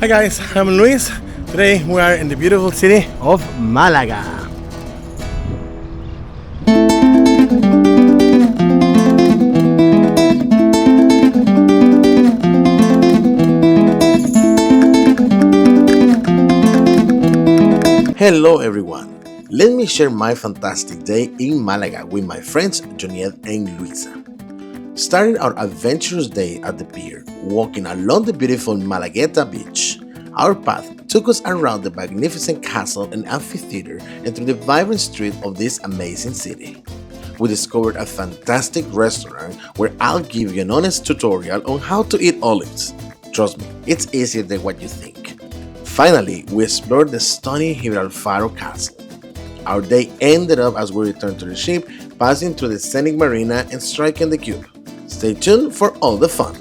Hi guys, I'm Luis. Today we are in the beautiful city of Malaga. Hello everyone. Let me share my fantastic day in Malaga with my friends Jonieth and Luisa. Starting our adventurous day at the pier, walking along the beautiful Malagueta Beach, our path took us around the magnificent castle and amphitheater and through the vibrant street of this amazing city. We discovered a fantastic restaurant where I'll give you an honest tutorial on how to eat olives. Trust me, it's easier than what you think. Finally, we explored the stunning Gibralfaro Castle. Our day ended up as we returned to the ship, passing through the scenic marina and striking the cube. Stay tuned for all the fun.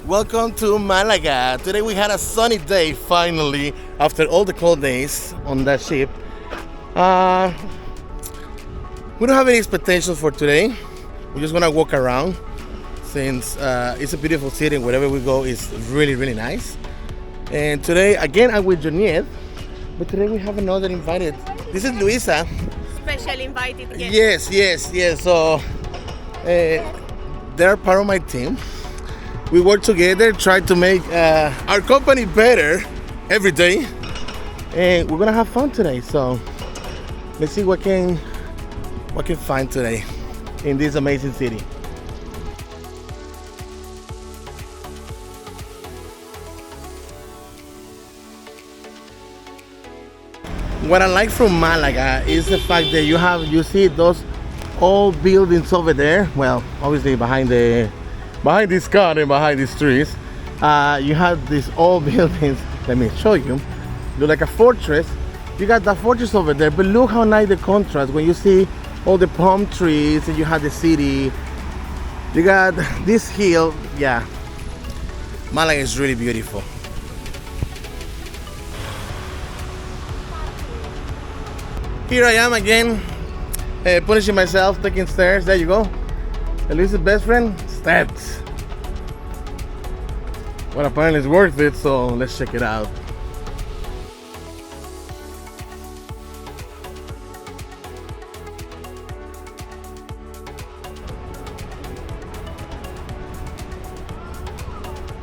Welcome to Malaga. Today we had a sunny day finally after all the cold days on that ship. We don't have any expectations for today. We're just gonna walk around since it's a beautiful city and wherever we go is really nice. And today again I'm with Jonieth, but today we have another invited. This is Luisa. Special invited guest. Yes. So they're part of my team. We work together, try to make our company better every day, and we're gonna have fun today. So let's see what can find today in this amazing city. What I like from Malaga is the fact that you see those old buildings over there. Well, obviously behind this car and behind these trees, you have these old buildings. Let me show you. Look like a fortress. You got that fortress over there, but look how nice the contrast when you see all the palm trees and you have the city. You got this hill. Yeah, Malaga is really beautiful. Here I am again, punishing myself, taking stairs. There you go. Elisa's best friend, steps. Well, apparently it's worth it, so let's check it out.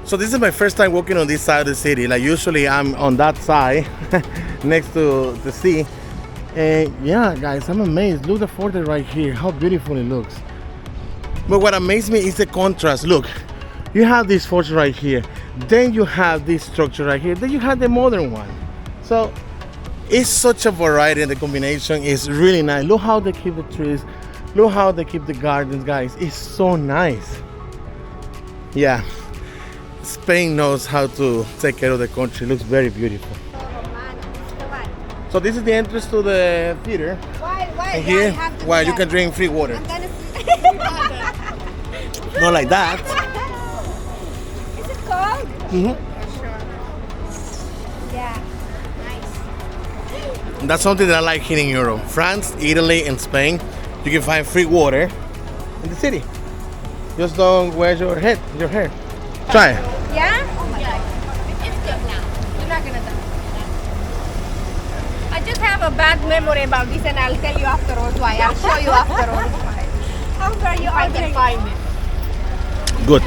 So this is my first time walking on this side of the city. Like usually I'm on that side, next to the sea. And yeah, guys, I'm amazed. Look the fortress right here, how beautiful it looks. But what amazed me is the contrast. Look, you have this fortress right here, then you have this structure right here, then you have the modern one. So it's such a variety and the combination is really nice. Look how they keep the trees, look how they keep the gardens, guys. It's so nice. Yeah, Spain knows how to take care of the country. It looks very beautiful. So this is the entrance to the theater. Why? And here, well, you can drink free water. Not like that. Is it cold? Mm-hmm. Yeah. Nice. That's something that I like here in Europe. France, Italy, and Spain, you can find free water in the city. Just don't wear your hair. Try it. Yeah? Oh my God. It's good now. You're not gonna die. I just have a bad memory about this, and I'll tell you afterwards why. I'll show you afterwards why. After you I can find it. Good.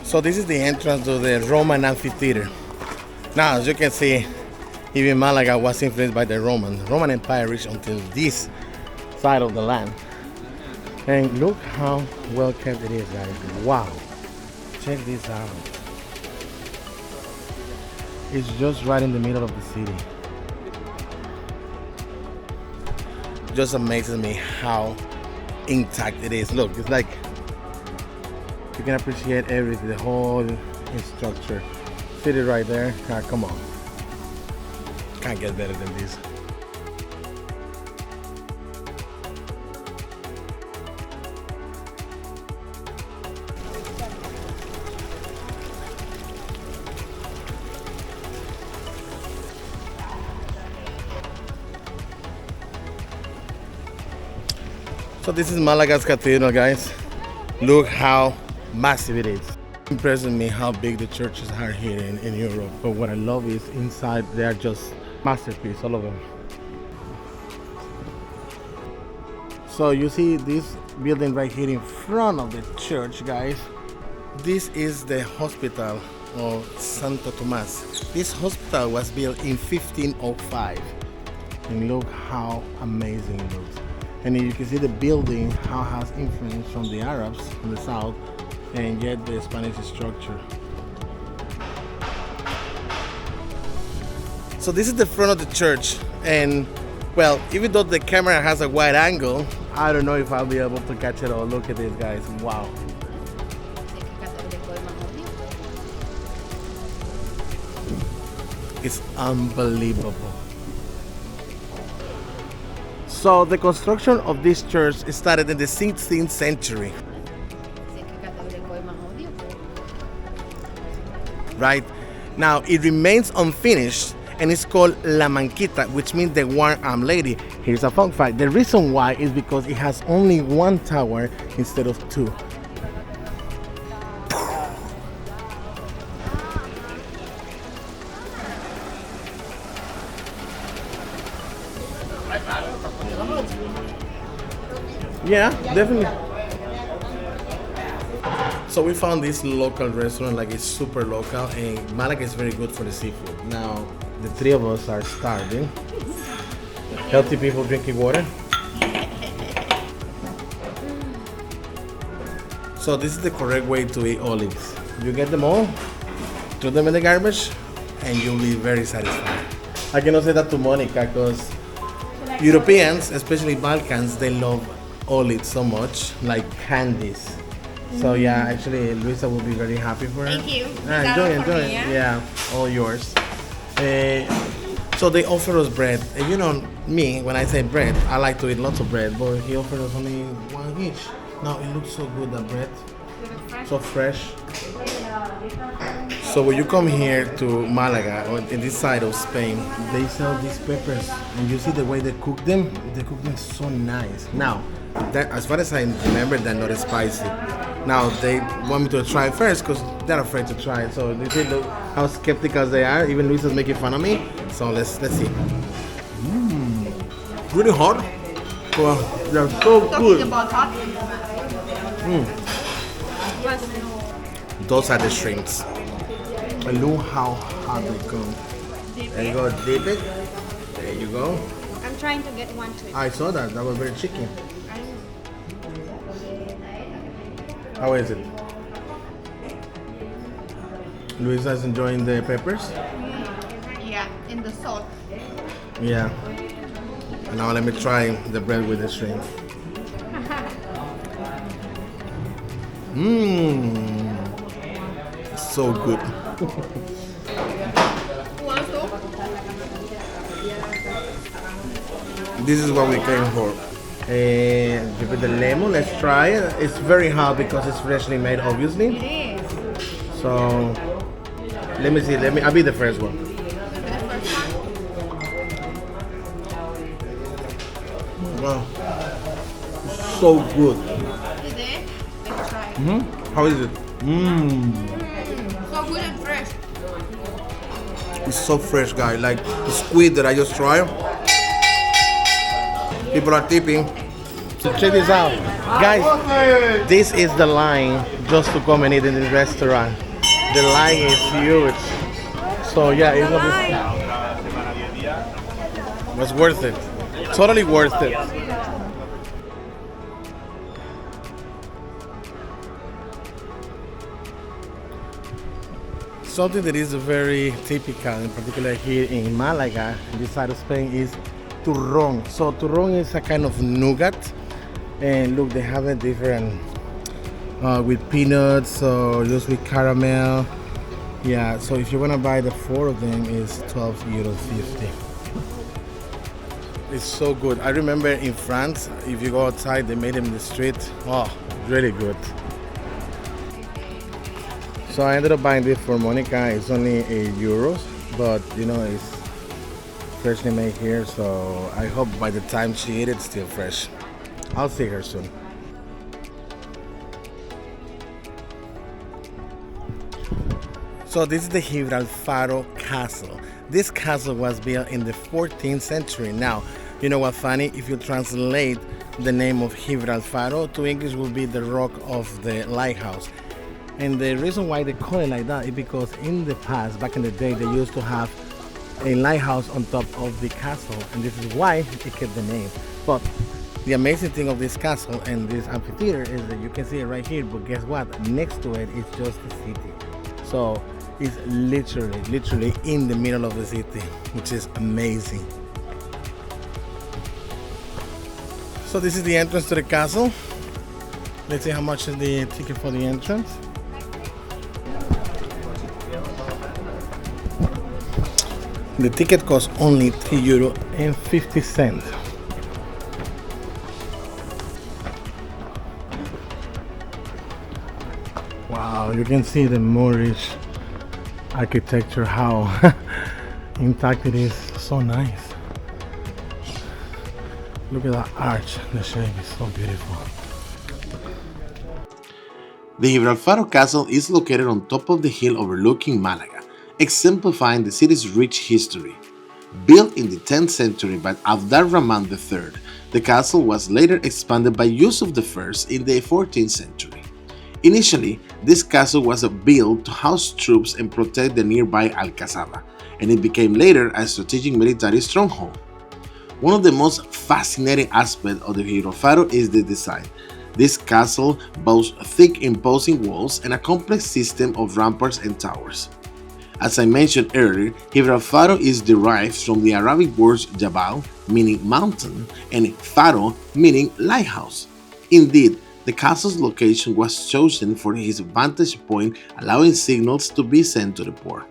So this is the entrance to the Roman amphitheater. Now, as you can see, even Malaga was influenced by the Roman Empire reached until this side of the land. And look how well kept it is, guys. Wow. Check this out. It's just right in the middle of the city. Just amazes me how intact it is. Look, it's like you can appreciate everything, the whole structure. City right there. Ah, come on. Can't get better than this. So this is Malaga's Cathedral, guys. Look how massive it is. Impressing me how big the churches are here in Europe. But what I love is inside they are just masterpiece, all of them. So you see this building right here in front of the church, guys. This is the hospital of Santo Tomas. This hospital was built in 1505. And look how amazing it looks. And you can see the building, how it has influence from the Arabs from the south, and yet the Spanish structure. So this is the front of the church, and well, even though the camera has a wide angle, I don't know if I'll be able to catch it all. Look at this, guys. Wow. It's unbelievable. So the construction of this church started in the 16th century. Right now it remains unfinished and it's called La Manquita, which means the one-armed lady. Here's a fun fact. The reason why is because it has only one tower instead of two. Yeah, definitely. So we found this local restaurant, like it's super local, and Malaga is very good for the seafood. Now, the three of us are starving. Healthy people drinking water. So this is the correct way to eat olives. You get them all, throw them in the garbage, and you'll be very satisfied. I cannot say that to Monika because Europeans, especially Balkans, they love olives so much, like candies. So yeah, actually Luisa will be very happy for her. Thank you. Enjoy. Yeah, all yours. So they offer us bread. And you know me, when I say bread, I like to eat lots of bread, but he offered us only one each. Now it looks so good, that bread, so fresh. So when you come here to Malaga, or in this side of Spain, they sell these peppers, and you see the way they cook them so nice. Now, that, as far as I remember, they're not spicy. Now they want me to try it first because they're afraid to try it. So they see how skeptical they are. Even Luisa's making fun of me. So let's see. Really hot. Well, they're so good. Those are the shrimps. And look how hot they come. There you go, dip it. There you go. I'm trying to get one too. I saw that. That was very cheeky. How is it? Luisa's enjoying the peppers? Yeah, in the salt. Yeah. And now let me try the bread with the shrimp. So good. This is what we came for. Give it the lemon, let's try it. It's very hot because it's freshly made, obviously. It is. So let me see, I'll be the first one. Wow. So good. Is it? Let's try. How is it? So good and fresh. It's so fresh, guys. Like the squid that I just tried. People are tipping. So check this out. Guys, this is the line just to come and eat in this restaurant. The line is huge. So yeah, it was worth it. Totally worth it. Something that is very typical, in particular here in Malaga, this side of Spain, is turrón. So turrón is a kind of nougat, and look, they have it different with peanuts or just with caramel. Yeah, so if you want to buy the 4 of them, it's €12.50. It's so good. I remember in France, if you go outside, they made them in the street. Oh, really good. So I ended up buying this for Monika. It's only €8, but you know, it's freshly made here, so I hope by the time she eats it, it's still fresh. I'll see her soon. So this is the Gibralfaro Castle. This castle was built in the 14th century. Now, you know what funny? If you translate the name of Gibralfaro to English, will be the rock of the lighthouse. And the reason why they call it like that is because in the past, back in the day, they used to have a lighthouse on top of the castle, and this is why it kept the name. But the amazing thing of this castle and this amphitheater is that you can see it right here, but guess what? Next to it is just the city. So it's literally in the middle of the city, which is amazing. So this is the entrance to the castle. Let's see how much is the ticket for the entrance. The ticket costs only €3.50. Wow, you can see the Moorish architecture, how intact it is. So nice. Look at that arch, the shape is so beautiful. The Gibralfaro Castle is located on top of the hill overlooking Malaga, exemplifying the city's rich history. Built in the 10th century by Abd-ar-Rahman III, the castle was later expanded by Yusuf I in the 14th century. Initially, this castle was built to house troops and protect the nearby Alcazaba, and it became later a strategic military stronghold. One of the most fascinating aspects of the Gibralfaro is the design. This castle boasts thick imposing walls and a complex system of ramparts and towers. As I mentioned earlier, Gibralfaro is derived from the Arabic words Jabal, meaning mountain, and Faro, meaning lighthouse. Indeed, the castle's location was chosen for its vantage point, allowing signals to be sent to the port.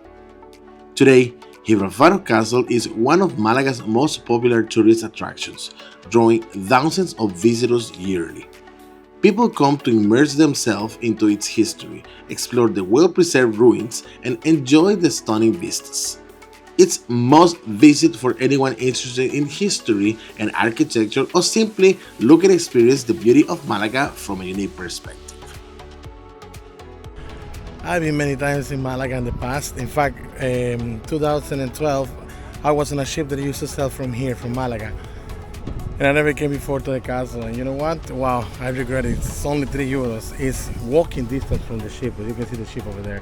Today, Gibralfaro Castle is one of Malaga's most popular tourist attractions, drawing thousands of visitors yearly. People come to immerse themselves into its history, explore the well-preserved ruins, and enjoy the stunning vistas. It's must visit for anyone interested in history and architecture, or simply look and experience the beauty of Malaga from a unique perspective. I've been many times in Malaga in the past. In fact, 2012, I was on a ship that used to sail from here, from Malaga. And I never came before to the castle, and you know what? Wow, I regret it. It's only €3. It's walking distance from the ship, but you can see the ship over there.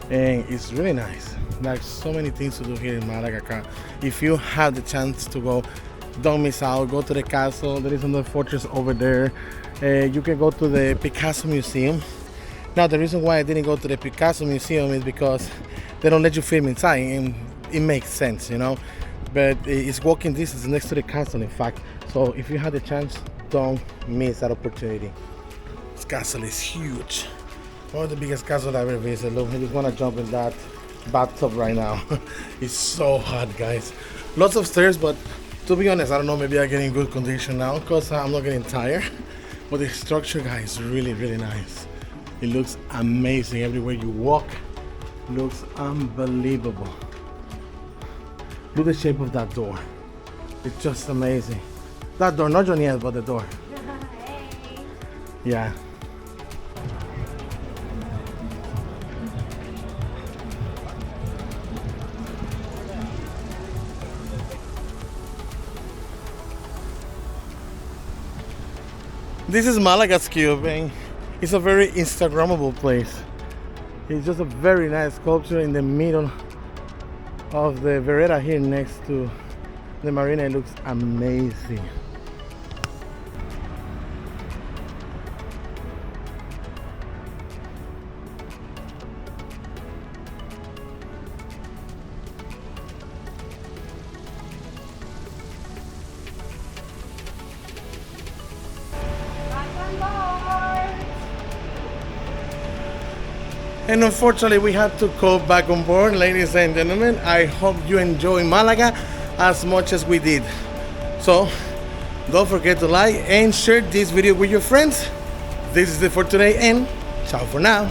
And it's really nice. There's so many things to do here in Malaga. If you have the chance to go, don't miss out. Go to the castle. There is another fortress over there. You can go to the Picasso Museum. Now, the reason why I didn't go to the Picasso Museum is because they don't let you film inside, and it makes sense, you know. But it's walking distance next to the castle, in fact. So if you have the chance, don't miss that opportunity. This castle is huge. One of the biggest castles I've ever visited. Look, I just want to jump in that bathtub right now. It's so hot, guys. Lots of stairs, but to be honest, I don't know, maybe I get in good condition now because I'm not getting tired. But the structure, guys, is really nice. It looks amazing. Everywhere you walk, looks unbelievable. Look at the shape of that door. It's just amazing. That door, not Jonieth, but the door. Hey. Yeah. This is Malaga's Cube, and it's a very Instagrammable place. It's just a very nice sculpture in the middle of the vereda here next to the marina. It looks amazing. And unfortunately, we had to go back on board, ladies and gentlemen. I hope you enjoy Malaga as much as we did. So, don't forget to like and share this video with your friends. This is it for today, and ciao for now.